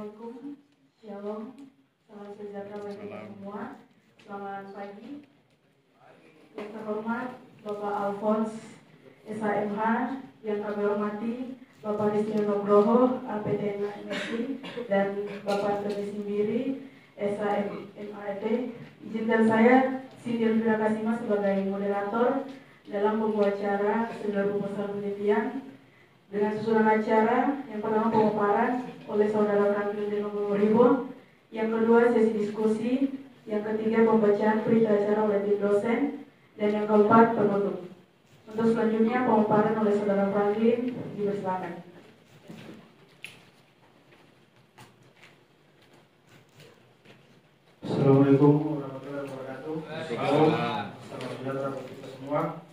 Assalamualaikum, Shalom, salam sejahtera bagi kita semua. Selamat pagi. Yang terhormat Bapak Alphonse SHMH, yang kami hormati Bapak Rizky Nugroho, APTN MSI, dan Bapak Tony Simbiri, SHMAET. Izinkan saya, Sindir Frida Kasima, sebagai moderator dalam pembuat acara seminar proposal penelitian dengan susunan acara. Yang pertama pemaparan oleh Saudara Franklin Deno Ribo, yang kedua sesi diskusi, yang ketiga pembacaan berita acara oleh tim dosen, dan yang keempat penutup. Untuk selanjutnya pemaparan oleh Saudara Franklin, dipersilakan. Assalamualaikum warahmatullahi wabarakatuh. Selamat sejahtera bagi kita semua.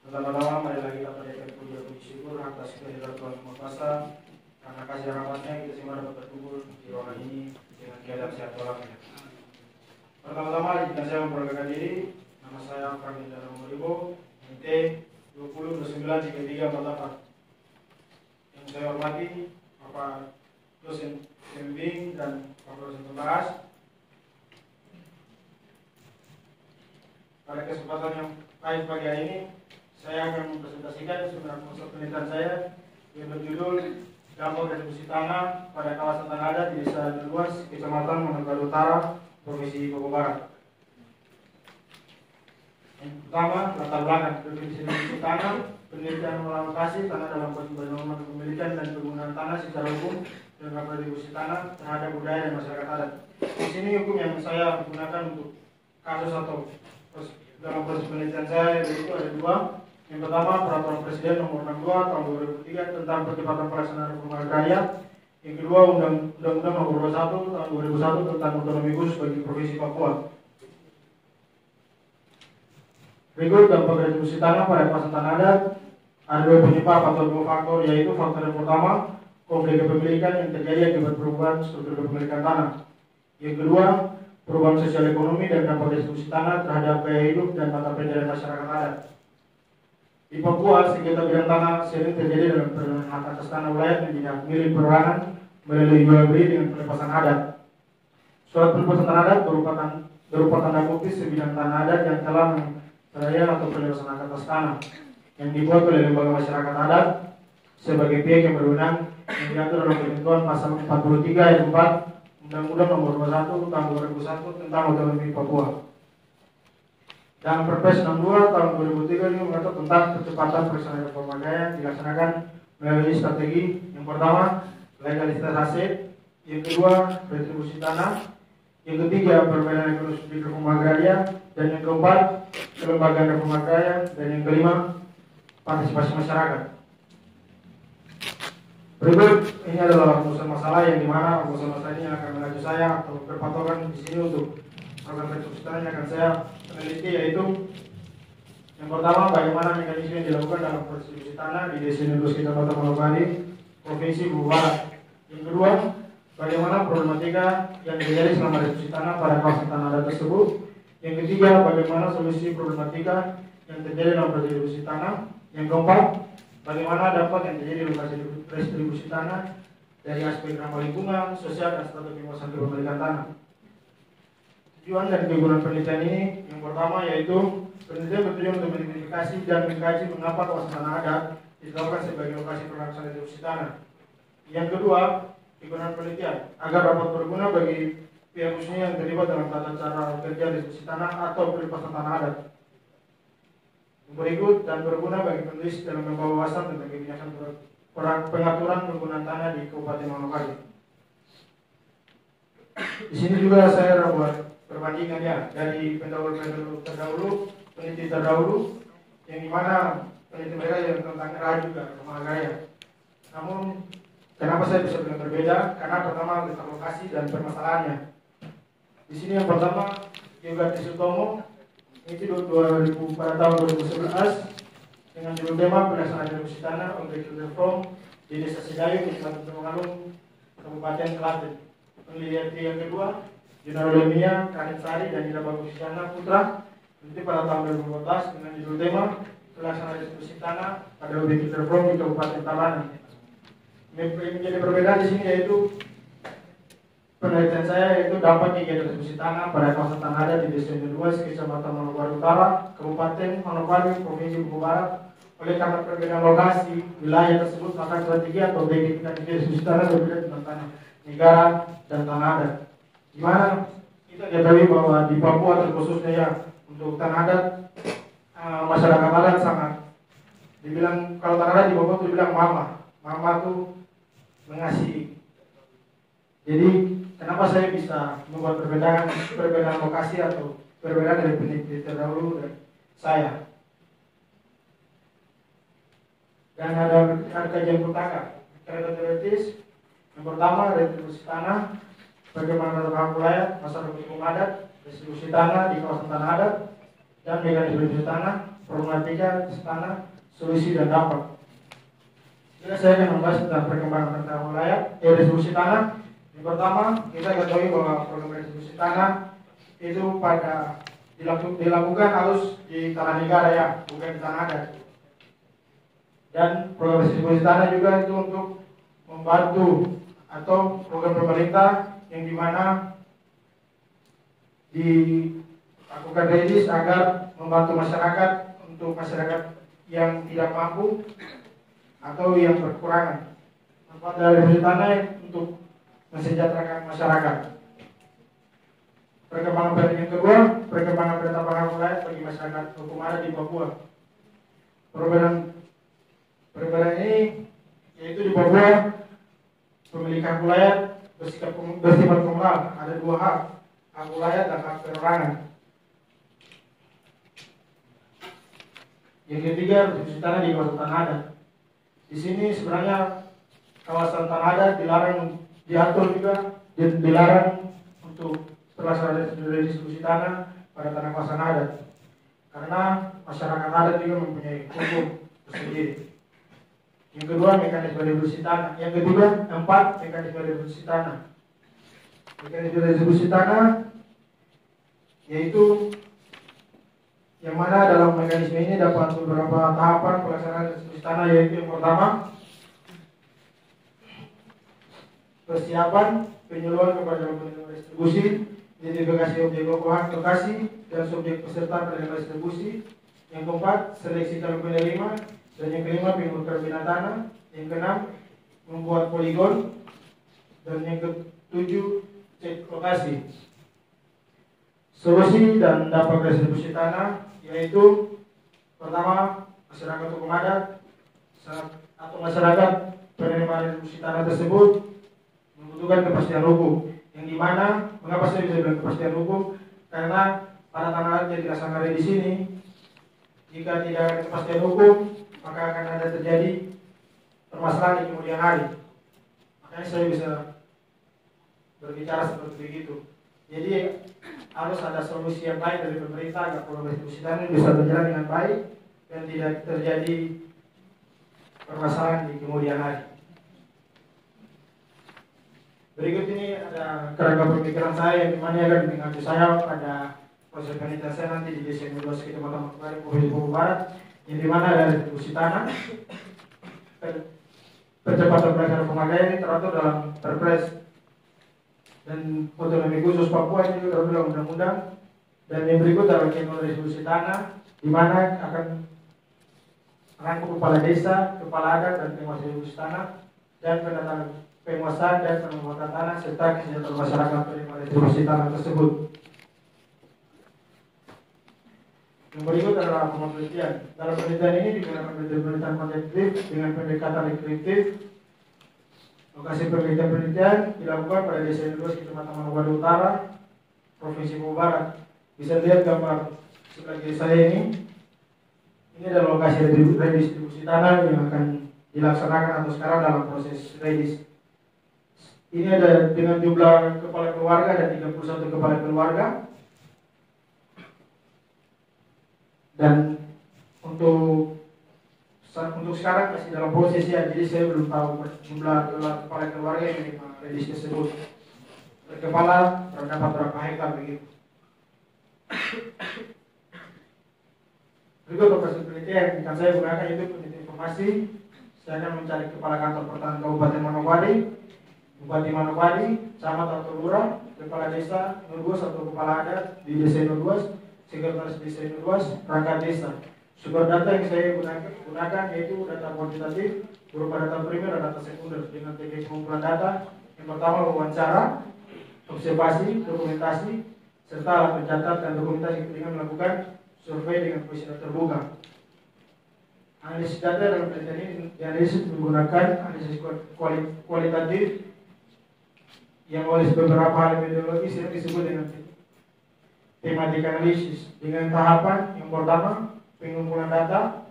Pertama-tama mari lagi kita panjatkan puji syukur atas kehadiran Tuhan Yang Maha Kuasa. Karena kasih rahmatnya kita semua dapat berkumpul di ruangan ini dengan keadaan sehat walafiat. Pertama-tama izinkan saya memperkenalkan diri. Nama saya Franklin Deno Ribo, NT 20293348. Yang saya hormati Bapak dosen pembimbing dan Bapak dosen pembahas. Pada kesempatan yang baik pagi hari ini, saya akan mempresentasikan seminar proposal penelitian saya yang berjudul Dampak Retribusi Tanah pada Kawasan Tanah Adat di Desa Luas, Kecamatan Manokwari Utara, Provinsi Papua Barat. Yang pertama, latar belakang retribusi tanah, penelitian lokasi tanah dalam pengembangan kepemilikan dan penggunaan tanah secara hukum, dan retribusi tanah terhadap budaya dan masyarakat adat. Di sini hukum yang saya gunakan untuk kasus atau dalam proses penelitian saya yaitu ada dua. Yang pertama, Peraturan Presiden Nomor 62 Tahun 2003 tentang percepatan pelaksanaan reforma agraria. Yang kedua, Undang-Undang Nomor 21 Tahun 2001 tentang otonomi khusus bagi Provinsi Papua. Berikut dampak retribusi tanah pada kawasan tanah adat. Ada dua penyebab atau dua faktor, yaitu faktor yang pertama, konflik kepemilikan yang terjadi akibat perubahan struktur kepemilikan tanah. Yang kedua, perubahan sosial ekonomi dan dampak retribusi tanah terhadap gaya hidup dan mata pencaharian masyarakat adat. Di Papua, sengketa bidang tanah sering terjadi dalam peralihan hak atas tanah wilayah menjadi hak milik perorangan melalui jual beli dengan pelepasan adat. Surat pelepasan tanah adat berupa tanda bukti sebidang tanah adat yang telah peralihan atau pelepasan hak atas tanah yang dibuat oleh lembaga masyarakat adat sebagai pihak yang berwenang yang diatur dalam ketentuan pasal 43 ayat 4 Undang-Undang Nomor 21 Tahun 2001 tentang otonomi Papua. Dan Perpres 62 Tahun 2003 ini mengatur tentang percepatan pelaksanaan reforma agraria dilaksanakan melalui strategi. Yang pertama, legalitas aset. Yang kedua, retribusi tanah. Yang ketiga, permainan ekonomi reforma agraria. Dan yang keempat, kelembagaan reforma agraria. Dan yang kelima, partisipasi masyarakat. Berikut ini adalah rumusan masalah yang dimana rumusan masalah ini akan mengacu saya atau berpatokan di sini untuk program retribusi tanah yang akan saya peneliti, yaitu yang pertama, bagaimana mekanisme yang dilakukan dalam retribusi tanah di Desa Luas, Kecamatan Manokwari, Provinsi Papua Barat. Yang kedua, bagaimana problematika yang terjadi selama retribusi tanah pada kawasan tanah adat tersebut. Yang ketiga, bagaimana solusi problematika yang terjadi dalam retribusi tanah. Yang keempat, bagaimana dampak yang terjadi di lokasi retribusi tanah dari aspek ramah lingkungan, sosial, dan strategi penguasaan kepemilikan tanah. Tujuan dan kegunaan penelitian ini yang pertama yaitu penelitian bertujuan untuk mengidentifikasi dan mengkaji mengapa kawasan tanah adat ditetapkan sebagai lokasi pelaksanaan retribusi tanah. Yang kedua, kegunaan penelitian agar dapat berguna bagi pihak khususnya yang terlibat dalam tata cara kerja retribusi tanah atau pelepasan tanah adat. Yang berikut dan berguna bagi penulis dalam membawa wawasan tentang kebijakan pengaturan penggunaan tanah di Kabupaten Manokwari. Di sini juga saya buat perbandingan ya dari pendahulu peneliti terdahulu yang dimana peneliti mereka yang tentang RA juga rumah agraria. Namun kenapa saya bisa bilang berbeda? Karena pertama letak lokasi dan permasalahannya. Di sini yang pertama Yoga Sutomo itu pada tahun 2011 dengan judul tema pelaksanaan retribusi tanah untuk reform di Desa Sedayu, Kecamatan Tulungagung, Kabupaten Klaten. Penelitian yang kedua, Junarolemia, Kanit Sari, dan Ida Bagusiana Putra nanti pada tahun 2014 dengan judul tema pelaksanaan retribusi tanah pada objek reform di Kabupaten Tabanan. Yang menjadi perbedaan di sini yaitu penelitian saya yaitu dampak kegiatan restitusi tanah pada kawasan tanah adat di Desa Luas, Kecamatan Manokwari Utara, Kabupaten Manokwari, Provinsi Papua Barat. Oleh karena perbedaan lokasi wilayah tersebut, maka strategi atau teknik restitusi tanah berbeda dengan tanah negara dan tanah adat. Di mana kita ketahui bahwa di Papua terkhususnya ya untuk tanah adat, masyarakat adat sangat dibilang, kalau tanah adat di Papua itu dibilang mama tuh mengasihi. Jadi kenapa saya bisa membuat perbedaan lokasi atau perbedaan dari peneliti terdahulu dan saya. Dan ada kajian putaka terhadap teoritis. Yang pertama, restitusi tanah, bagaimana tata wilayah, masyarakat hukum adat, restitusi tanah di kawasan tanah adat, dan mekanisme restitusi tanah, problematika tanah, solusi dan dampak. Jadi saya akan membahas tentang perkembangan tata wilayah, restitusi tanah. Yang pertama, kita ketahui bahwa program restitusi tanah itu dilakukan harus di tanah negara ya, bukan di tanah adat. Dan program restitusi tanah juga itu untuk membantu atau program pemerintah yang dimana dilakukan redis agar membantu masyarakat, untuk masyarakat yang tidak mampu atau yang berkurangan. Manfaat dari restitusi tanah untuk mensejahterakan masyarakat. Perkembangan yang kedua, perkembangan penetapan wilayah bagi masyarakat hukum adat di Papua. Perbedaan ini yaitu di Papua pemilik hak wilayah bersifat komunal, ada dua hak wilayah dan hak perorangan. Yang ketiga, restitusi tanah di kawasan tanah adat. Di sini sebenarnya kawasan tanah adat diatur juga dilarang untuk pelaksanaan restitusi tanah pada tanah kawasan adat, karena masyarakat adat juga mempunyai hukum tersendiri. Yang kedua, mekanisme restitusi tanah. Yang ketiga, mekanisme restitusi tanah. Mekanisme restitusi tanah yaitu yang mana dalam mekanisme ini dapat beberapa tahapan pelaksanaan restitusi tanah, yaitu yang pertama, persiapan penyuluhan kepada penerima restitusi, identifikasi objek lokasi dan subjek peserta penerima restitusi. Yang keempat, seleksi calon penerima. Dan yang kelima, perbinaan tanah. Yang keenam, membuat poligon. Dan yang ketujuh, cek lokasi. Solusi dan dampak restitusi tanah yaitu pertama, masyarakat hukum adat atau masyarakat penerima restitusi tanah tersebut membutuhkan kepastian hukum, yang dimana mengapa saya bisa bilang kepastian hukum, karena para tanah adat yang dilaksanakan di sini, jika tidak ada kepastian hukum maka akan ada terjadi permasalahan di kemudian hari. Makanya saya bisa berbicara seperti itu. Jadi harus ada solusi yang baik dari pemerintah agar program restitusi tanah bisa berjalan dengan baik dan tidak terjadi permasalahan di kemudian hari. Berikut ini ada kerangka pemikiran saya yang dimana akan membantu saya pada proses penelitian saya nanti di Desa Luas, Kecamatan Manokwari, Provinsi Papua Barat, yang dimana ada restitusi tanah. Percepatan pelaksanaan pemakaian ini teratur dalam Perpres dan otonomi khusus Papua ini juga dalam undang-undang. Dan yang berikut adalah kenal restitusi tanah, di mana akan rangkup kepala desa, kepala adat dan penguasa restitusi tanah, dan pendataan penguasaan dan pemanfaatan tanah serta kesejahteraan masyarakat penerima restitusi tanah tersebut. Yang berikut adalah penelitian. Dalam penelitian ini digunakan penelitian kuantitatif dengan pendekatan deskriptif. Lokasi penelitian dilakukan pada Desa Luas, Kecamatan Manokwari Utara, Provinsi Papua Barat. Bisa lihat gambar sebelah kiri saya ini. Ini adalah lokasi redistribusi tanah yang akan dilaksanakan atau sekarang dalam proses redis. Ini ada dengan jumlah kepala keluarga, ada 31 kepala keluarga. Dan untuk sekarang masih dalam proses ya, jadi saya belum tahu jumlah kepala keluarga yang menerima redis tersebut. Per kepala terdapat berapa hektar begitu. Berikut lokasi penelitian yang saya gunakan itu penelitian informasi. Saya akan mencari kepala kantor pertahanan Kabupaten Manokwari Bupati Manokwari, Camat atau Lurah, Kepala Desa, Nurduas atau Kepala Adat di Desa Nurduas, Sekretaris Desa Nurduas, perangkat desa. Sumber data yang saya gunakan yaitu data kuantitatif berupa data primer dan data sekunder dengan teknik pengumpulan data. Yang pertama wawancara, observasi, dokumentasi, serta alat pencatat dan dokumentasi dengan melakukan survei dengan kuesioner terbuka. Analisis data dalam penelitian ini dianalisis menggunakan analisis kualitatif yang oleh beberapa hal metodologis yang disebut dengan thematic analysis dengan tahapan yang pertama pengumpulan data,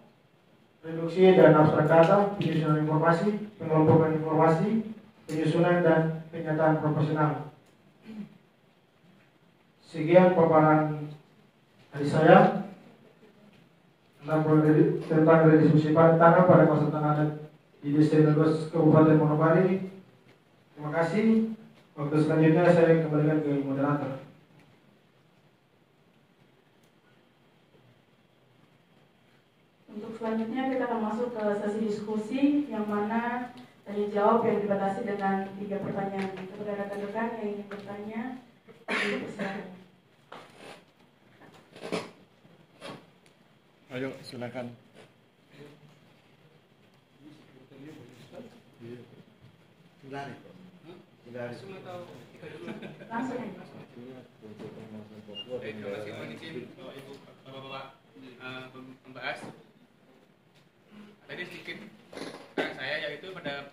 reduksi dan abstrak data, penyusunan informasi, pengelompokan informasi, penyusunan dan penyataan proporsional. Sekian paparan dari saya tentang redistribusi tanah pada kawasan tanah adat di Desa Nurduas Kabupaten Manokwari. Terima kasih. Waktu selanjutnya saya kembalikan ke moderator. Untuk selanjutnya kita akan masuk ke sesi diskusi yang mana tanya jawab yang dibatasi dengan 3 pertanyaan. Kepada rekan-rekan yang ingin bertanya, dipersilakan. Ayo silakan. Langsung aja. Terima kasih Pak Nizim, Ibu, Bapak-Bapak membahas. Tadi sedikit saya yaitu pada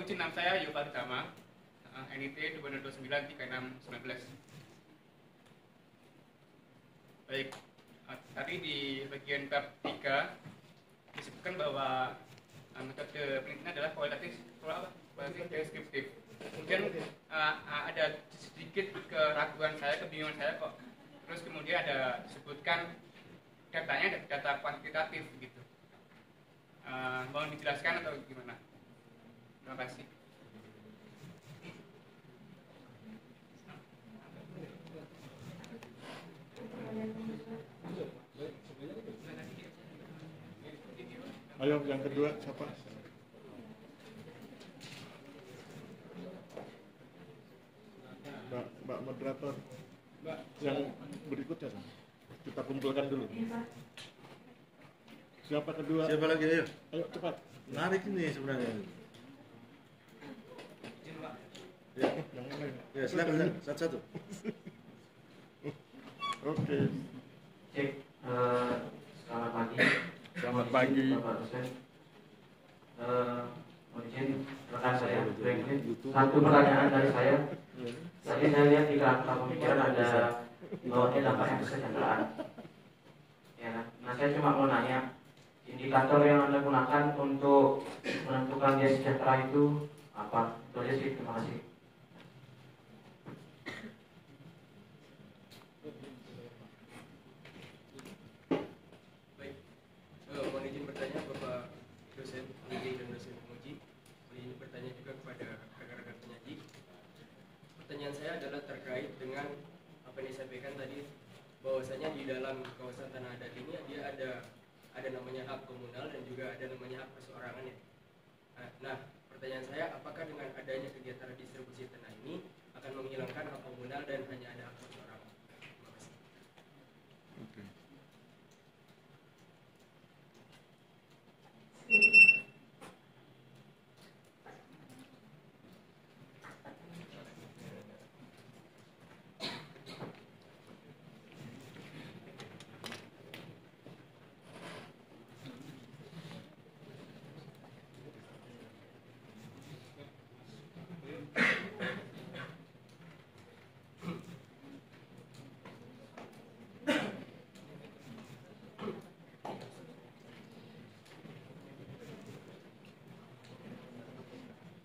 izin nama saya Yuval Tama, NIT 2293619. Baik, tadi di bagian bab 3 disebutkan bahwa metode penelitian adalah kualitatif, deskriptif. Kemudian ada sedikit keraguan saya, kebingungan saya kok. Terus kemudian ada disebutkan datanya data kuantitatif gitu. Mau dijelaskan atau gimana? Terima kasih. Ayo yang kedua siapa? Mbak moderator. Yang berikutnya kita kumpulkan dulu. Siapa kedua? Siapa lagi? Ayo. Ayo cepat. Menarik ini sebenarnya. Ya, Yang mana ini? ya silakan satu-satu. Oke. Cek, selamat pagi. Selamat pagi. Bapak dosen. Mohon izin rekan saya, satu pertanyaan dari saya. Tadi saya lihat di kerangka pemikiran ada bawahnya dampaknya kesejahteraan. Ya, nah saya cuma mau nanya, indikator yang Anda gunakan untuk menentukan dia sejahtera itu apa? Itu aja sih, terima kasih. Baik, mohon izin bertanya Bapak dosen peneliti dan dosen penguji. Mohon izin bertanya juga kepada rekan-rekan penyaji. Pertanyaan saya adalah terkait dengan apa yang disampaikan tadi, bahwasanya di dalam kawasan tanah adat ini dia ada namanya hak komunal dan juga ada namanya hak perseorangan ya. Nah, pertanyaan saya, apakah dengan adanya kegiatan redistribusi tanah ini akan menghilangkan hak komunal dan hanya ada hak perseorangan? Terima kasih. Oke.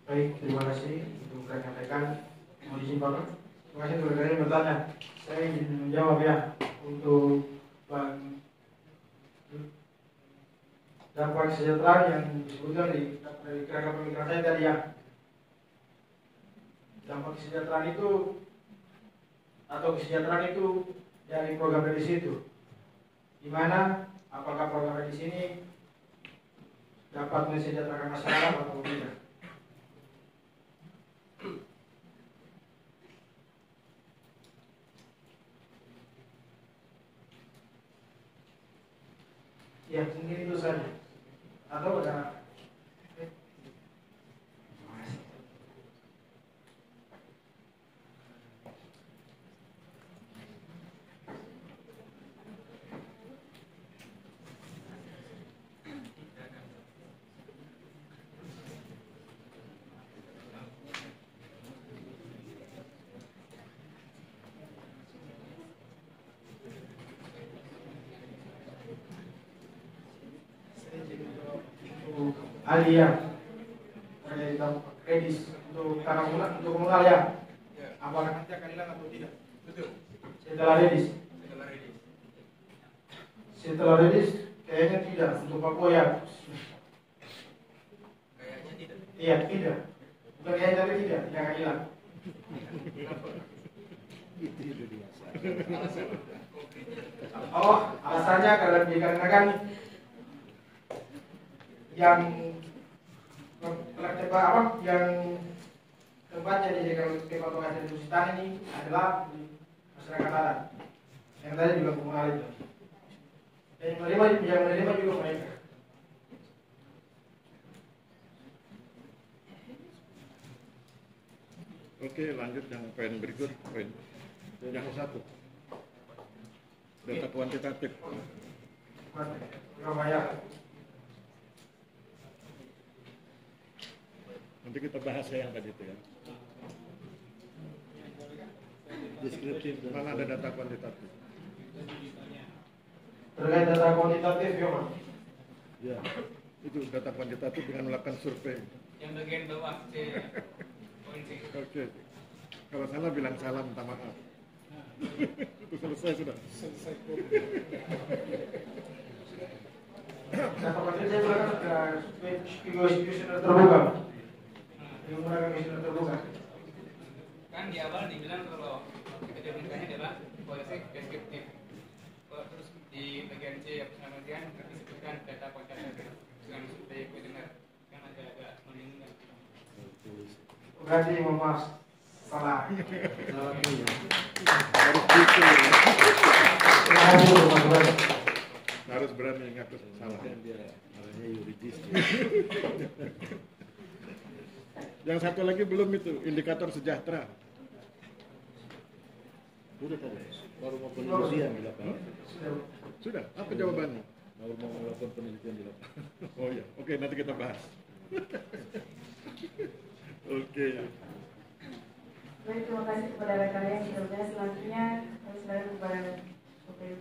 Baik, terima kasih untuk rekan-rekan. Mohon izin Bapak. Terima kasih untuk rekan yang bertanya. Saya ingin menjawab ya untuk dampak kesejahteraan yang disebutkan dari kerangka pemikiran saya tadi ya. Dampak kesejahteraan itu atau kesejahteraan itu dari program dari situ. Di mana apakah program di sini dapat mensejahterakan masyarakat atau tidak? Ya, mungkin itu saja. Atau ada Alia, Edis untuk tanah bulan untuk komunal ya. Apakah nanti akan hilang atau tidak? Betul. Setelah Edis, Setelah ready. setelah Edis kayaknya tidak untuk Papua ya. Kayaknya tidak. Iya tidak. Bukan kayaknya tapi tidak akan hilang. Oh, alasannya karena dikarenakan yang yang tempatnya dijadikan sebagai hasil industri ini adalah masyarakat adat. Yang tadi juga komunal itu. Dan yang menerima juga mereka. Oke, lanjut yang poin berikut, poin yang satu. Data kuantitatif. Surabaya. Nanti kita bahas yang tadi itu ya. Deskriptif, mana ada data kuantitatif? Terkait data kuantitatif, ya Mas. Ya, itu data kuantitatif dengan melakukan survei. Yang bagian bawah C. Poin C. Oke, kalau salah bilang salah, minta maaf. Itu selesai sudah. Data kuantitatif saya melakukan kuesioner terbuka. Yang menggunakan kuesioner terbuka. Kan di awal dibilang kalau kita definisikannya adalah kualitas deskriptif. Terus di bagian C penelitian disebutkan data kuantitatif dengan survei kuesioner. Kan agak membingungkan. Berarti Mas salah. Salah punya. Harus gitu ya. Mas. Harus berani ngaku salah. Kan dia arahnya yuridis. Yang satu lagi belum itu, indikator sejahtera. Udah tadi, baru mau penelitian di lapangan. Sudah, apa jawabannya? Baru mau melakukan penelitian di lapangan. Oh ya, oke, nanti kita bahas. Oke. Baik, terima kasih kepada rekan-rekan yang sudah. Selanjutnya kami serahkan kepada Bapak.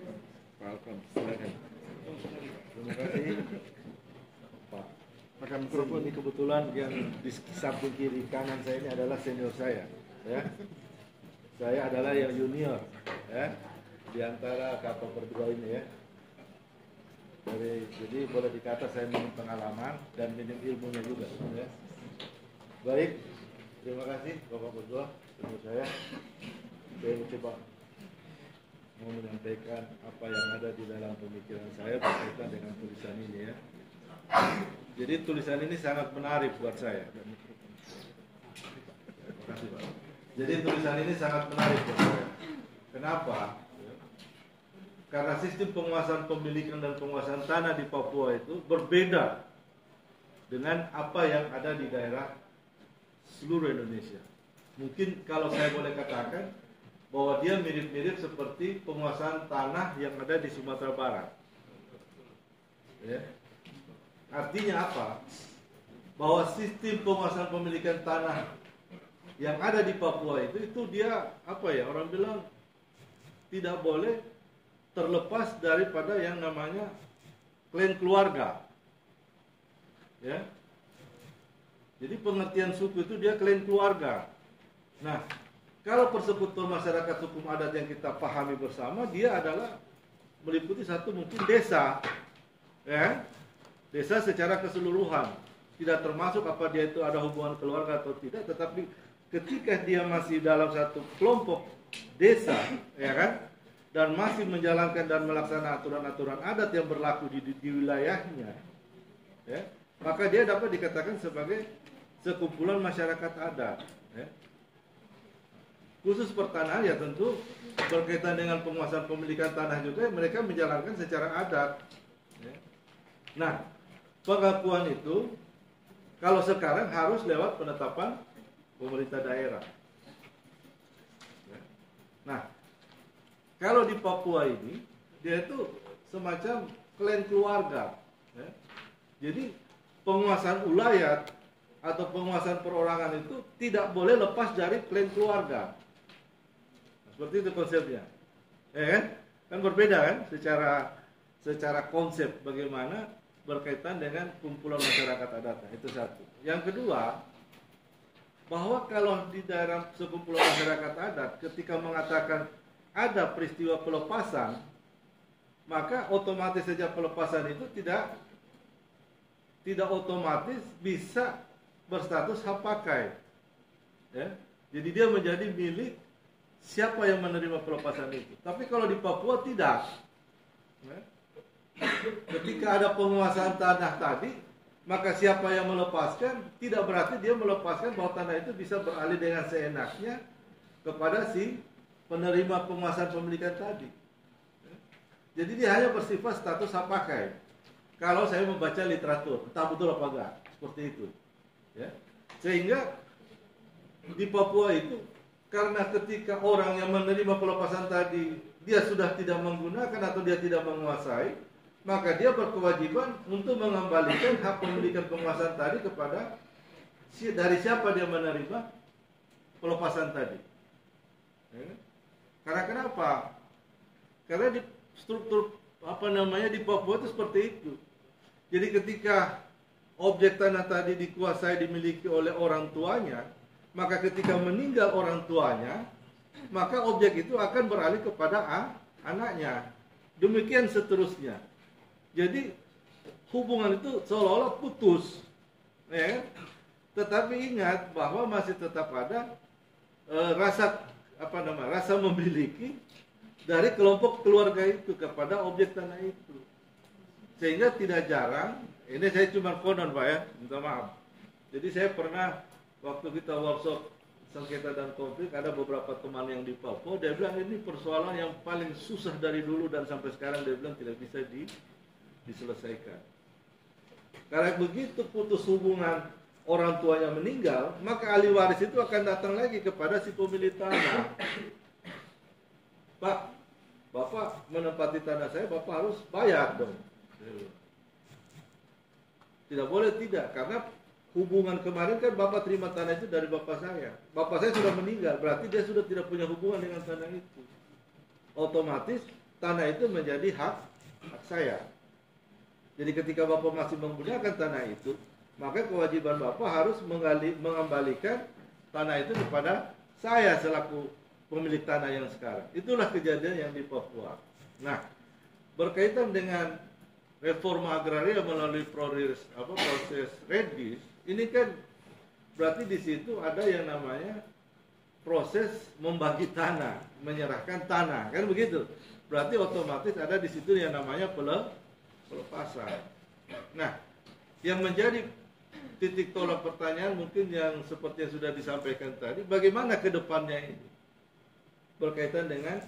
Pak Alfons, silakan. Terima kasih. Pak. Pakai Mikrofon mikrofon. ini kebetulan yang di samping kiri kanan saya ini adalah senior saya, ya. Saya adalah yang junior, ya, di antara kapal berdua ini, ya. Jadi boleh dikata saya minim pengalaman dan minim ilmunya juga, ya. Baik, terima kasih Bapak berdua, senior saya. Saya coba mau menyampaikan apa yang ada di dalam pemikiran saya berkaitan dengan tulisan ini, ya. Jadi tulisan ini sangat menarik buat saya. Terima kasih, Pak. Jadi tulisan ini sangat menarik buat saya. Kenapa? Karena sistem penguasaan pemilikan dan penguasaan tanah di Papua itu berbeda dengan apa yang ada di daerah seluruh Indonesia. Mungkin kalau saya boleh katakan bahwa dia mirip-mirip seperti penguasaan tanah yang ada di Sumatera Barat. Ya. Artinya apa? Bahwa sistem penguasaan pemilikan tanah yang ada di Papua itu dia apa ya, orang bilang tidak boleh terlepas daripada yang namanya klan keluarga. Ya. Jadi pengertian suku itu dia klan keluarga. Nah, kalau persekutuan masyarakat hukum adat yang kita pahami bersama, dia adalah meliputi satu mungkin desa, ya, desa secara keseluruhan, tidak termasuk apa dia itu ada hubungan keluarga atau tidak, tetapi ketika dia masih dalam satu kelompok desa, ya kan, dan masih menjalankan dan melaksanakan aturan-aturan adat yang berlaku di wilayahnya, ya, maka dia dapat dikatakan sebagai sekumpulan masyarakat adat. Ya. Khusus pertanahan ya tentu berkaitan dengan penguasaan pemilikan tanah juga mereka menjalankan secara adat. Ya. Nah, pengakuan itu kalau sekarang harus lewat penetapan pemerintah daerah. Nah, kalau di Papua ini dia itu semacam klan keluarga. Jadi penguasaan ulayat atau penguasaan perorangan itu tidak boleh lepas dari klan keluarga. Seperti itu konsepnya. Kan berbeda kan secara konsep bagaimana berkaitan dengan kumpulan masyarakat adat. Itu satu. Yang kedua, bahwa kalau di daerah sekumpulan masyarakat adat ketika mengatakan ada peristiwa pelepasan, maka otomatis saja pelepasan itu tidak otomatis bisa berstatus hak pakai. Ya. Jadi dia menjadi milik siapa yang menerima pelepasan itu. Tapi kalau di Papua tidak. Ya. Ketika ada penguasaan tanah tadi, maka siapa yang melepaskan tidak berarti dia melepaskan bahwa tanah itu bisa beralih dengan seenaknya kepada si penerima penguasaan pemilikan tadi. Jadi dia hanya bersifat status hak pakai. Kalau saya membaca literatur, entah betul apa enggak, seperti itu. Ya. Sehingga di Papua itu karena ketika orang yang menerima pelepasan tadi dia sudah tidak menggunakan atau dia tidak menguasai, maka dia berkewajiban untuk mengembalikan hak pemilikan penguasaan tadi kepada dari siapa dia menerima pelepasan tadi. Karena kenapa? Karena di struktur di Papua itu seperti itu. Jadi ketika objek tanah tadi dikuasai dimiliki oleh orang tuanya, maka ketika meninggal orang tuanya, maka objek itu akan beralih kepada anaknya. Demikian seterusnya. Jadi hubungan itu seolah-olah putus, ya. Tetapi ingat bahwa masih tetap ada rasa memiliki dari kelompok keluarga itu kepada objek tanah itu. Sehingga tidak jarang, ini saya cuma konon Pak ya, minta maaf. Jadi saya pernah waktu kita workshop sengketa dan konflik, ada beberapa teman yang di Papua, dia bilang ini persoalan yang paling susah dari dulu dan sampai sekarang dia bilang tidak bisa diselesaikan. Karena begitu putus hubungan orang tuanya meninggal, maka ahli waris itu akan datang lagi kepada si pemilik tanah. Pak, Bapak menempati tanah saya, Bapak harus bayar dong. Tidak boleh tidak, karena hubungan kemarin kan Bapak terima tanah itu dari Bapak saya. Bapak saya sudah meninggal, berarti dia sudah tidak punya hubungan dengan tanah itu. Otomatis tanah itu menjadi hak saya. Jadi ketika Bapak masih menggunakan tanah itu, maka kewajiban Bapak harus mengembalikan tanah itu kepada saya selaku pemilik tanah yang sekarang. Itulah kejadian yang di Papua. Nah, berkaitan dengan reforma agraria melalui proses Redis, ini kan berarti di situ ada yang namanya proses membagi tanah, menyerahkan tanah, kan begitu. Berarti otomatis ada di situ yang namanya pelepasan. Nah, yang menjadi titik tolak pertanyaan mungkin yang seperti yang sudah disampaikan tadi, bagaimana ke depannya ini berkaitan dengan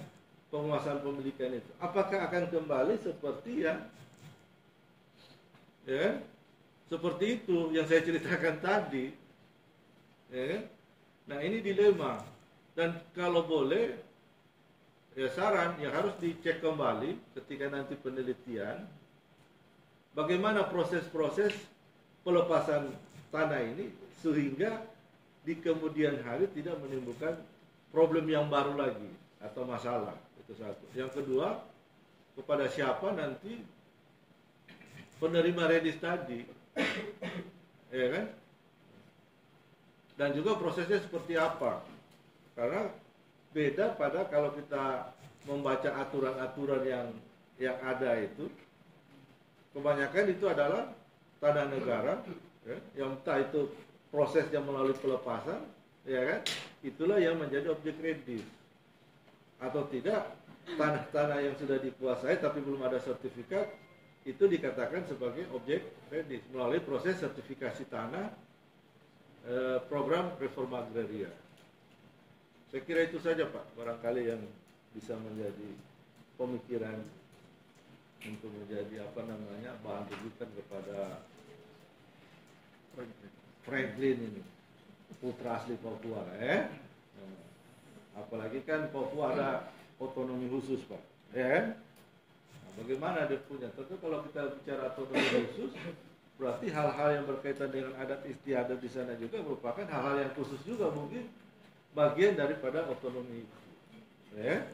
penguasaan pemilikan itu? Apakah akan kembali seperti yang seperti itu yang saya ceritakan tadi? Nah, ini dilema. Dan kalau boleh, ya saran yang harus dicek kembali ketika nanti penelitian, bagaimana proses-proses pelepasan tanah ini sehingga di kemudian hari tidak menimbulkan problem yang baru lagi atau masalah. Itu satu. Yang kedua, kepada siapa nanti penerima Redis tadi, ya kan? Dan juga prosesnya seperti apa? Karena beda pada kalau kita membaca aturan-aturan yang ada itu, kebanyakan itu adalah tanah negara, ya, yang entah itu prosesnya melalui pelepasan, ya kan? Itulah yang menjadi objek Redis. Atau tidak, tanah-tanah yang sudah dikuasai tapi belum ada sertifikat, itu dikatakan sebagai objek Redis melalui proses sertifikasi tanah program reforma agraria. Saya kira itu saja Pak, barangkali yang bisa menjadi pemikiran untuk menjadi bahan rujukan kepada Franklin ini, putra asli Papua, apalagi kan Papua ada otonomi khusus, Pak, Nah, bagaimana dia punya? Tentu kalau kita bicara otonomi khusus, berarti hal-hal yang berkaitan dengan adat istiadat di sana juga merupakan hal-hal yang khusus juga, mungkin bagian daripada otonomi. Saya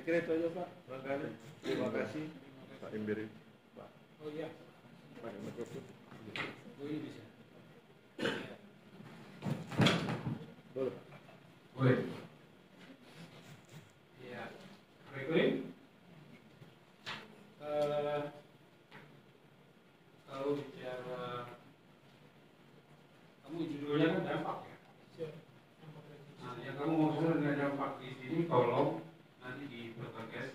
kira itu aja, Pak. Barangkali. Terima kasih. Pak Imbiri. Pak. Oh iya. Pak mikrofon. Oh ini bisa. Boleh, Pak. Boleh. Ya, recording. Kalau bicara, kamu judulnya kan dampak ya. Nah, yang kamu maksud dengan dampak di sini, tolong nanti dipertegas.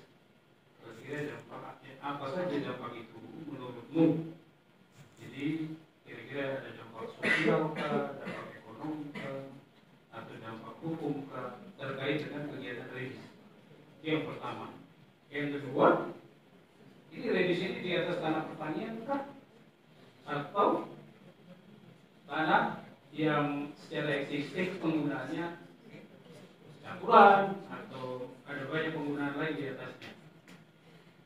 Kira-kira dampak apa saja dampak itu menurutmu? Jadi kira-kira ada dampak sosial kah, dampak ekonomi kah, atau dampak hukum kah, terkait dengan kegiatan revisi? Itu yang pertama. Yang kedua, ini revisi ini di atas tanah pertanian kah? Atau tanah yang secara eksistif penggunaannya campuran atau ada banyak penggunaan lain di atasnya.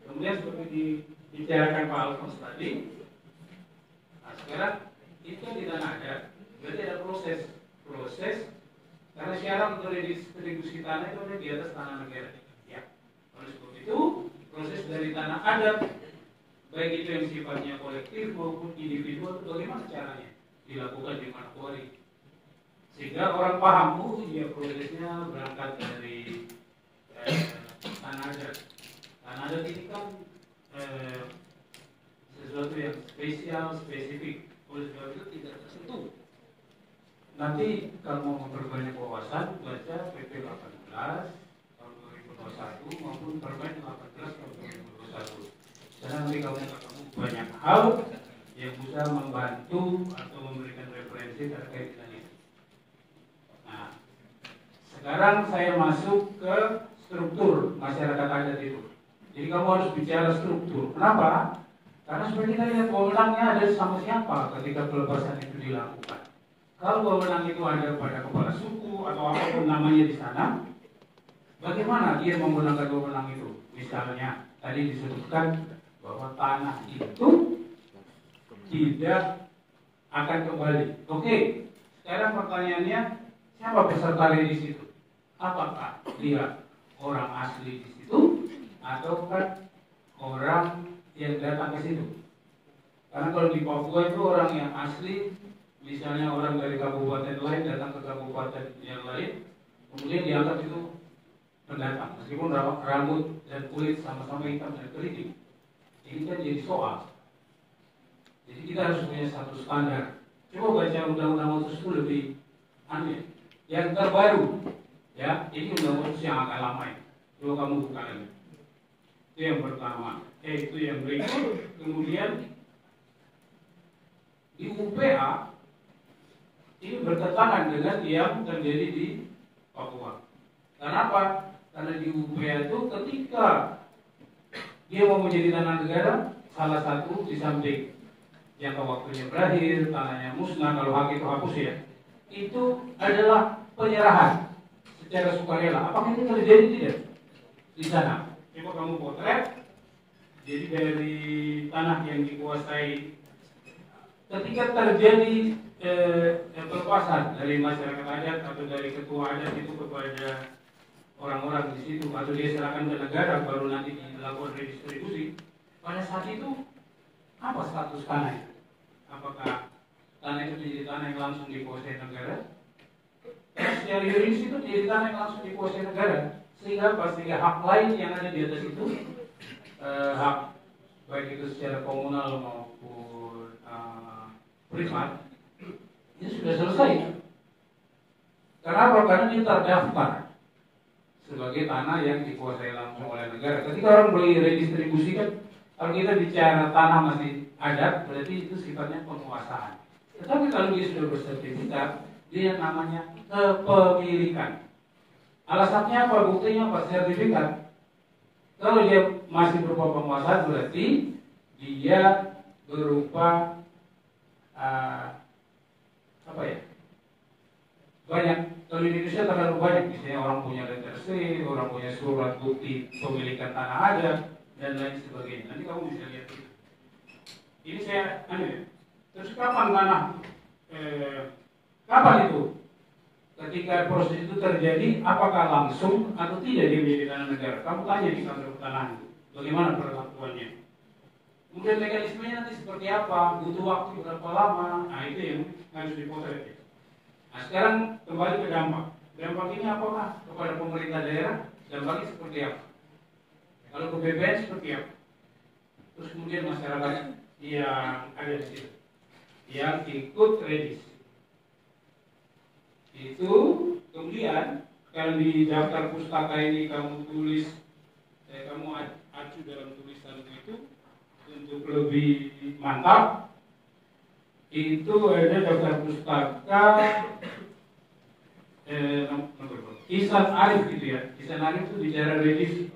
Kemudian seperti dibicarakan Pak Alfons tadi, nah sekarang itu yang di tanah ada, berarti ada proses karena syarat untuk redistribusi tanah itu ada di atas tanah negara. Ya, oleh sebab itu proses dari tanah adat, baik itu yang sifatnya kolektif maupun individu, itu bagaimana caranya dilakukan di Manokwari, sehingga orang paham, ya prosesnya berangkat dari tanah adat. Tanah adat ini kan sesuatu yang spesial, spesifik, oleh sebab itu tidak tersentuh. Nanti kalau mau memperbanyak wawasan, baca PP 18 tahun 2021 maupun Permen 18 tahun 2021. Karena nanti kamu ketemu banyak hal yang bisa membantu atau memberikan referensi terkait dengan itu. Nah, sekarang saya masuk ke struktur masyarakat adat itu. Jadi kamu harus bicara struktur. Kenapa? Karena seperti kita lihat wewenangnya ada sama siapa ketika pelepasan itu dilakukan. Kalau wewenang itu ada pada kepala suku atau apapun namanya di sana, bagaimana dia menggunakan wewenang itu? Misalnya tadi disebutkan bahwa tanah itu tidak akan kembali. Oke, sekarang pertanyaannya, siapa peserta di situ? Apakah dia orang asli di situ ataukah orang yang datang ke situ? Karena kalau di Papua itu orang yang asli, misalnya orang dari kabupaten lain datang ke kabupaten yang lain, kemudian dianggap itu pendatang, meskipun rambut dan kulit sama-sama hitam dan keriting. Ini kan jadi soal. Jadi kita harus punya satu standar. Coba baca undang-undang otsus itu lebih aneh. Yang terbaru, ya, ini undang-undang otsus yang agak lama ya. Coba kamu buka lagi. Itu yang pertama. Itu yang berikut. Kemudian di UPA ini bertentangan dengan yang terjadi di Papua. Kenapa? Karena di UPA itu ketika dia mau menjadi tanah negara, salah satu di samping jangka waktunya berakhir, tanahnya musnah, kalau hak itu hapus ya, itu adalah penyerahan secara sukarela. Apakah itu terjadi tidak di sana? Coba kamu potret. Jadi dari tanah yang dikuasai, ketika terjadi pelepasan dari masyarakat adat atau dari ketua adat itu kepada orang-orang di situ, atau dia serahkan ke negara baru nanti dilakukan redistribusi. Pada saat itu apa status tanahnya? Apakah tanah itu menjadi tanah yang langsung dikuasai negara? Karena secara yuridis itu menjadi tanah yang langsung dikuasai negara, sehingga sehingga hak lain yang ada di atas itu, hak baik itu secara komunal maupun privat, ini sudah selesai. Kenapa? Karena ini terdaftar sebagai tanah yang dikuasai langsung oleh negara. Ketika orang beli redistribusi kan, kalau kita bicara tanah masih adat, berarti itu sifatnya penguasaan. Tetapi kalau dia sudah bersertifikat, dia namanya kepemilikan. Alasannya apa? Buktinya apa? Sertifikat. Kalau dia masih berupa penguasaan berarti dia berupa apa ya? Banyak. Kalau di Indonesia terlalu banyak, misalnya orang punya letter C, orang punya surat bukti pemilikan tanah adat dan lain sebagainya. Nanti kamu bisa lihat itu. Ini saya terus kapan itu? Ketika proses itu terjadi, apakah langsung atau tidak dia menjadi tanah negara? Kamu tanya di kantor pertanahan itu, bagaimana perlakuannya? Kemudian legalismenya nanti seperti apa? Butuh waktu berapa lama? Nah itu yang harus dipotret. Nah sekarang kembali ke dampak. Dampak ini apakah kepada pemerintah daerah? Dampaknya seperti apa? Kalau ke BPN seperti apa? Terus kemudian masyarakat yang ada di situ, yang ikut redis. Itu kemudian kalau di daftar pustaka ini kamu tulis, kamu acu dalam tulisan itu untuk lebih mantap, itu ada daftar pustaka Ihsan Arif gitu ya. Ihsan Arif itu bicara redis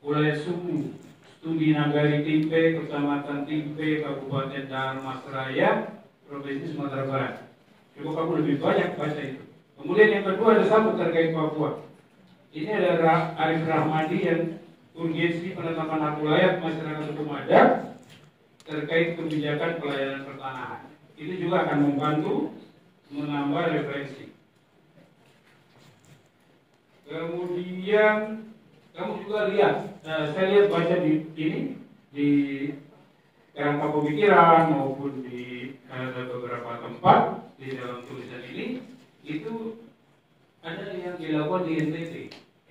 wilayah suku studi Nagari Timpe, Kecamatan Timpe, Kabupaten Dharmasraya, Provinsi Sumatera Barat. Coba kamu lebih banyak baca itu. Kemudian yang kedua ada satu terkait Papua. Ini ada Arif Rahmadi yang urgensi penetapan hak wilayah masyarakat hukum adat terkait kebijakan pelayanan pertanahan. Itu juga akan membantu menambah referensi. Kemudian kamu juga lihat, saya lihat baca di ini di kerangka pemikiran maupun di beberapa tempat di dalam tulisan ini itu ada yang dilakukan di NTT.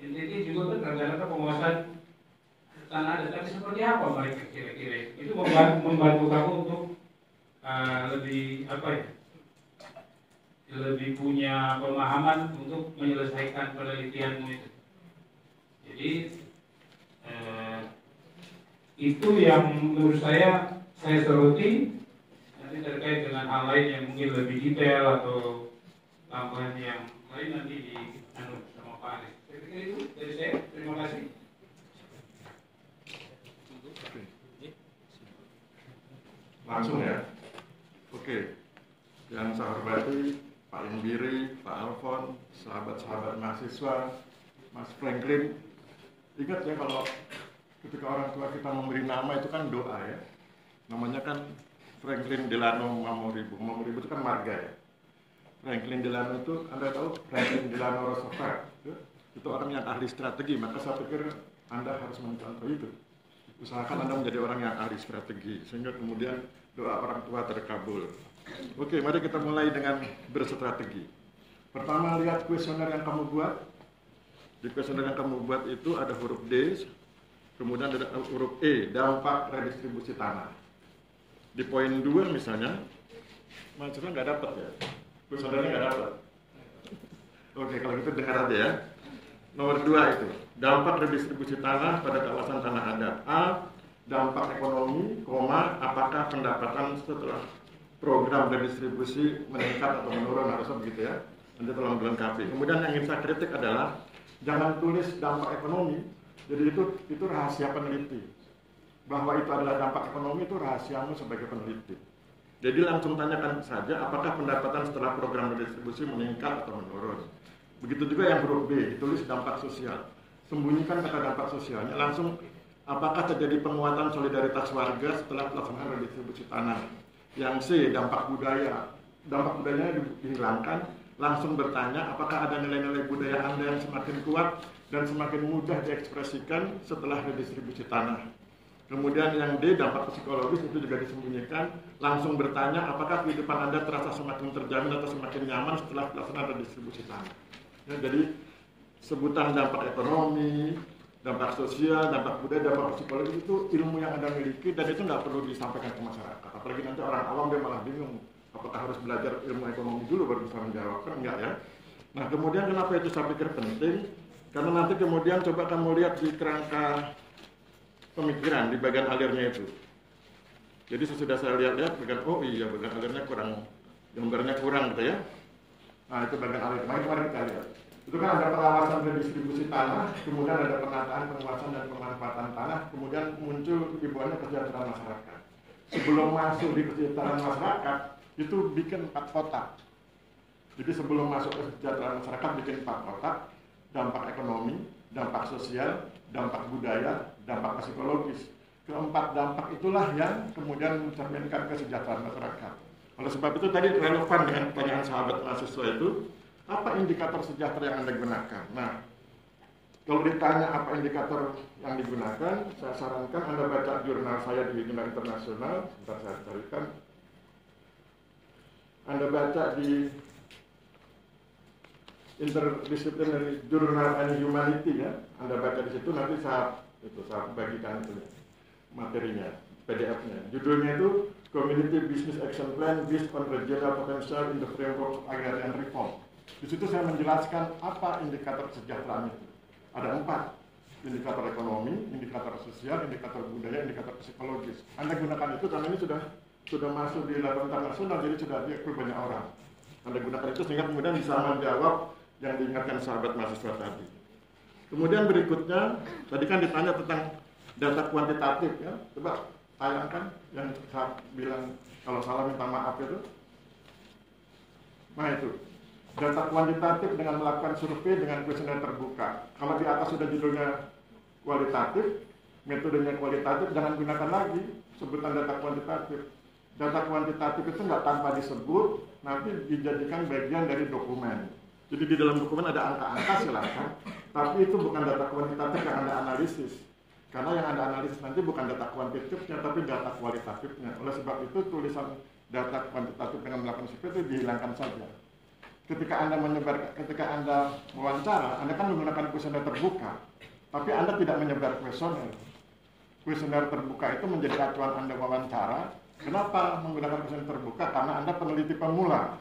NTT juga kan rata-rata penguasaan tanah adat, tapi seperti apa mereka kira-kira itu membantu kamu untuk lebih apa ya? Lebih punya pemahaman untuk menyelesaikan penelitianmu itu. Jadi itu yang menurut saya soroti. Nanti terkait dengan hal lain yang mungkin lebih detail atau tambahan yang lain nanti di sama Pak Anies. Saya pikir itu dari saya. Terima kasih. Langsung ya. Oke. Yang saya hormati Pak Imbiri, Pak Alfon, sahabat-sahabat mahasiswa, Mas Franklin. Ingat ya kalau ketika orang tua kita memberi nama itu kan doa ya. Namanya kan Franklin Delano Mamoribo. Mamoribo itu kan marga ya. Franklin Delano itu, Anda tahu Franklin Delano Roosevelt itu orang yang ahli strategi. Maka saya pikir Anda harus mencontoh itu. Usahakan Anda menjadi orang yang ahli strategi sehingga kemudian doa orang tua terkabul. Oke, mari kita mulai dengan berstrategi. Pertama, lihat kuesioner yang kamu buat. Di kuesioner yang kamu buat itu ada huruf D, kemudian ada huruf E, dampak redistribusi tanah. Di poin 2 misalnya, mahasiswa nggak dapat ya, kuesionernya nggak dapat. Oke, kalau gitu dengar aja ya. Nomor 2 itu, dampak redistribusi tanah pada kawasan tanah adat. A, dampak ekonomi, apakah pendapatan setelah program redistribusi meningkat atau menurun, harusnya begitu ya. Nanti tolong dilengkapi. Kemudian yang ingin saya kritik adalah jangan tulis dampak ekonomi. Jadi itu rahasia peneliti. Bahwa itu adalah dampak ekonomi itu rahasiamu sebagai peneliti. Jadi langsung tanyakan saja apakah pendapatan setelah program redistribusi meningkat atau menurun. Begitu juga yang huruf B, ditulis dampak sosial. Sembunyikan kata dampak sosialnya. Langsung apakah terjadi penguatan solidaritas warga setelah pelaksanaan redistribusi tanah. Yang C, dampak budaya. Dampak budayanya dihilangkan, langsung bertanya apakah ada nilai-nilai budaya Anda yang semakin kuat dan semakin mudah diekspresikan setelah redistribusi tanah. Kemudian yang D, dampak psikologis itu juga disembunyikan, langsung bertanya apakah kehidupan Anda terasa semakin terjamin atau semakin nyaman setelah pelaksanaan redistribusi tanah. Ya, jadi sebutan dampak ekonomi, dampak sosial, dampak budaya, dampak psikologis itu ilmu yang Anda miliki dan itu nggak perlu disampaikan ke masyarakat. Apalagi nanti orang awam dia malah bingung, apakah harus belajar ilmu ekonomi dulu baru bisa menjawab, kan enggak ya. Nah kemudian kenapa itu saya pikir penting? Karena nanti kemudian coba kamu lihat di kerangka pemikiran, di bagian alirnya itu. Jadi sesudah saya lihat-lihat, oh iya bagian alirnya kurang, gambarnya kurang gitu ya. Nah itu bagian alir, mari kita lihat. Itu kan ada pengawasan redistribusi tanah, kemudian ada penataan, penguasaan dan pemanfaatan tanah, kemudian muncul hiburannya kesejahteraan masyarakat. Sebelum masuk di kesejahteraan masyarakat, itu bikin 4 kotak. Jadi sebelum masuk ke kesejahteraan masyarakat bikin 4 kotak, dampak ekonomi, dampak sosial, dampak budaya, dampak psikologis. Keempat dampak itulah yang kemudian mencerminkan kesejahteraan masyarakat. Oleh sebab itu tadi relevan dengan pertanyaan sahabat mahasiswa itu, apa indikator sejahtera yang Anda gunakan? Nah, kalau ditanya apa indikator yang digunakan, saya sarankan Anda baca jurnal saya di Jurnal Internasional, sebentar saya carikan. Anda baca di Interdisciplinary Journal and Humanity ya, Anda baca di situ, nanti saya bagikan itu materinya, PDF-nya. Judulnya itu Community Business Action Plan Based on Regional Potential in the Framework of Agrarian Reform. Di situ saya menjelaskan apa indikator kesejahteraan itu. Ada 4, indikator ekonomi, indikator sosial, indikator budaya, indikator psikologis. Anda gunakan itu karena ini sudah masuk di level internasional, jadi sudah diakui banyak orang. Anda gunakan itu sehingga kemudian bisa menjawab yang diingatkan sahabat mahasiswa tadi. Kemudian berikutnya, tadi kan ditanya tentang data kuantitatif ya. Coba tayangkan yang saya bilang kalau salah minta maaf itu. Nah itu, data kuantitatif dengan melakukan survei dengan kuesioner terbuka. Kalau di atas sudah judulnya kualitatif, metodenya kualitatif, jangan gunakan lagi sebutan data kuantitatif. Data kuantitatif itu nggak tanpa disebut, nanti dijadikan bagian dari dokumen. Jadi di dalam dokumen ada angka-angka silakan, tapi itu bukan data kuantitatif yang Anda analisis. Karena yang Anda analisis nanti bukan data kuantitatifnya, tapi data kualitatifnya. Oleh sebab itu tulisan data kuantitatif dengan melakukan survei itu dihilangkan saja. Ketika Anda mewawancara, Anda kan menggunakan kuesioner terbuka, tapi Anda tidak menyebar kuesioner. Kuesioner terbuka itu menjadi acuan Anda wawancara. Kenapa menggunakan kuesioner terbuka? Karena Anda peneliti pemula.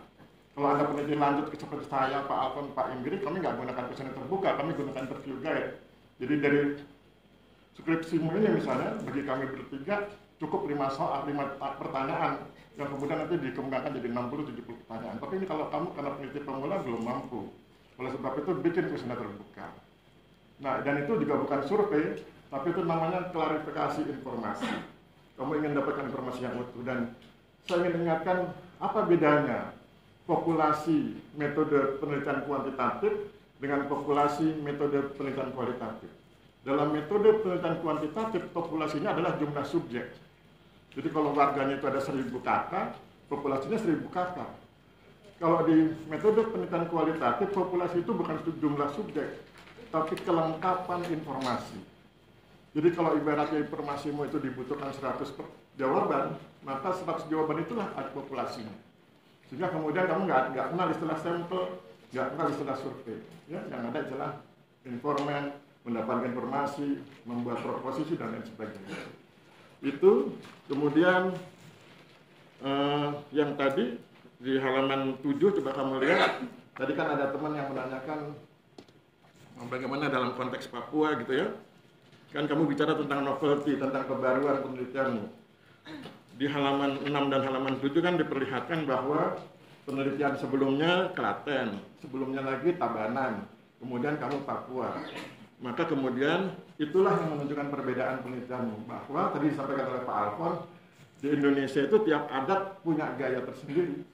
Kalau Anda peneliti lanjut seperti saya, Pak Alfon, Pak Imbiri, kami nggak gunakan kuesioner terbuka, kami gunakan interview guide. Jadi dari skripsimu ini misalnya, bagi kami bertiga, cukup 5 pertanyaan, yang kemudian nanti dikembangkan jadi 60-70 pertanyaan. Tapi ini kalau kamu karena peneliti pemula belum mampu. Oleh sebab itu bikin kuesioner terbuka. Nah, dan itu juga bukan survei, tapi itu namanya klarifikasi informasi. Kamu ingin dapatkan informasi yang utuh. Dan saya ingin ingatkan, apa bedanya populasi metode penelitian kuantitatif dengan populasi metode penelitian kualitatif. Dalam metode penelitian kuantitatif, populasinya adalah jumlah subjek. Jadi kalau warganya itu ada 1000 kakak, populasinya 1000 kakak. Kalau di metode penelitian kualitatif, populasi itu bukan jumlah subjek, tapi kelengkapan informasi. Jadi kalau ibaratnya informasimu itu dibutuhkan 100 jawaban, maka 100 jawaban itulah populasinya. Sehingga kemudian kamu nggak kenal istilah sampel, nggak kenal istilah survei. Ya, yang ada istilah informan, mendapatkan informasi, membuat proposisi dan lain sebagainya. Itu kemudian yang tadi di halaman 7 coba kamu lihat. Tadi kan ada teman yang menanyakan bagaimana dalam konteks Papua gitu ya. Kan kamu bicara tentang novelty, tentang kebaruan penelitianmu. Di halaman 6 dan halaman 7 kan diperlihatkan bahwa penelitian sebelumnya Klaten, sebelumnya lagi Tabanan, kemudian kamu Papua. Maka kemudian itulah yang menunjukkan perbedaan penelitianmu. Bahwa tadi disampaikan oleh Pak Alfon, di Indonesia itu tiap adat punya gaya tersendiri.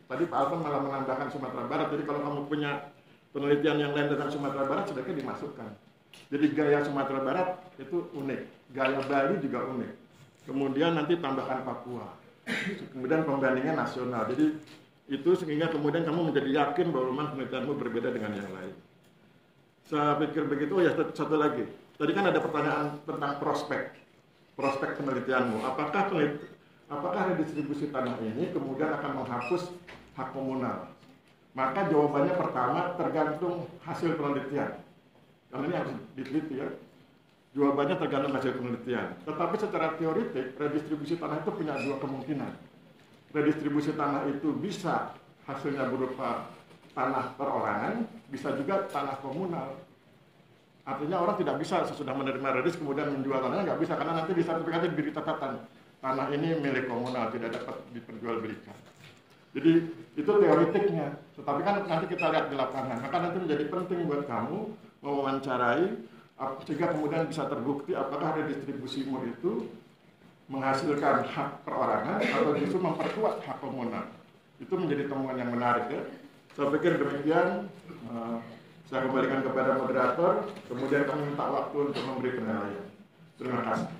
Tadi Pak Alfon malah menambahkan Sumatera Barat. Jadi kalau kamu punya penelitian yang lain tentang Sumatera Barat, sebaiknya dimasukkan. Jadi gaya Sumatera Barat itu unik, gaya Bali juga unik. Kemudian nanti tambahkan Papua. Kemudian pembandingnya nasional. Jadi itu sehingga kemudian kamu menjadi yakin bahwa memang penelitianmu berbeda dengan yang lain. Saya pikir begitu. Oh ya, satu lagi. Tadi kan ada pertanyaan tentang prospek penelitianmu. Apakah redistribusi tanah ini kemudian akan menghapus hak komunal? Maka jawabannya pertama tergantung hasil penelitian. Karena ini harus diteliti ya. Jawabannya tergantung hasil penelitian. Tetapi secara teoritik, redistribusi tanah itu punya 2 kemungkinan. Redistribusi tanah itu bisa hasilnya berupa tanah perorangan, bisa juga tanah komunal. Artinya orang tidak bisa sesudah menerima redis kemudian menjual tanahnya, nggak bisa. Karena nanti di sertifikatnya diberi catatan, tanah ini milik komunal, tidak dapat diperjualbelikan. Jadi itu teoretiknya, tetapi kan nanti kita lihat di lapangan. Maka nanti menjadi penting buat kamu mewawancarai sehingga kemudian bisa terbukti apakah redistribusimu itu menghasilkan hak perorangan atau justru memperkuat hak komunal. Itu menjadi temuan yang menarik ya. Saya pikir demikian. Saya kembalikan kepada moderator, kemudian kami minta waktu untuk memberi penilaian. Terima kasih.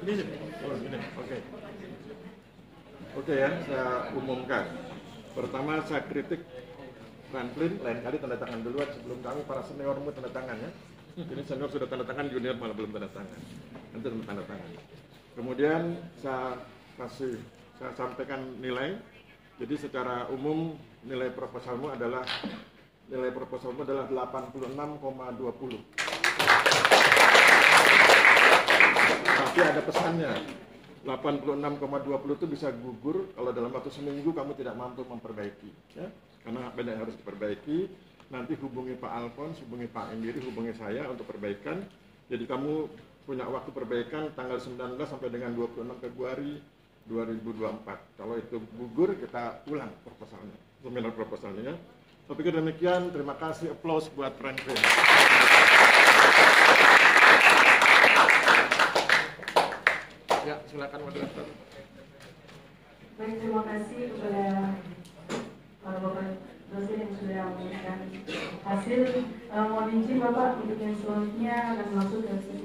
Ini sih. Oh, ini. Oke. Oke ya, saya umumkan. Pertama saya kritik Franklin, lain kali tanda tangan duluan sebelum kami para seniormu tanda tangan ya. Ini senior sudah tanda tangan, junior malah belum tanda tangan. Nanti tanda tangan. Kemudian saya sampaikan nilai. Jadi secara umum nilai proposalmu adalah 86,20. Tapi ada pesannya. 86,20 itu bisa gugur kalau dalam waktu seminggu kamu tidak mampu memperbaiki, ya? Karena banyak yang harus diperbaiki. Nanti hubungi Pak Alfons, hubungi Pak Indiri, hubungi saya untuk perbaikan. Jadi kamu punya waktu perbaikan tanggal 19 sampai dengan 26 Februari 2024. Kalau itu gugur, kita ulang proposalnya, seminar proposalnya. Saya pikir demikian. Terima kasih. Applause buat Franklin. Ya, silakan moderator. Baik, terima kasih kepada hasil. Mohon izin Bapak untuk yang selanjutnya akan masuk ke sesi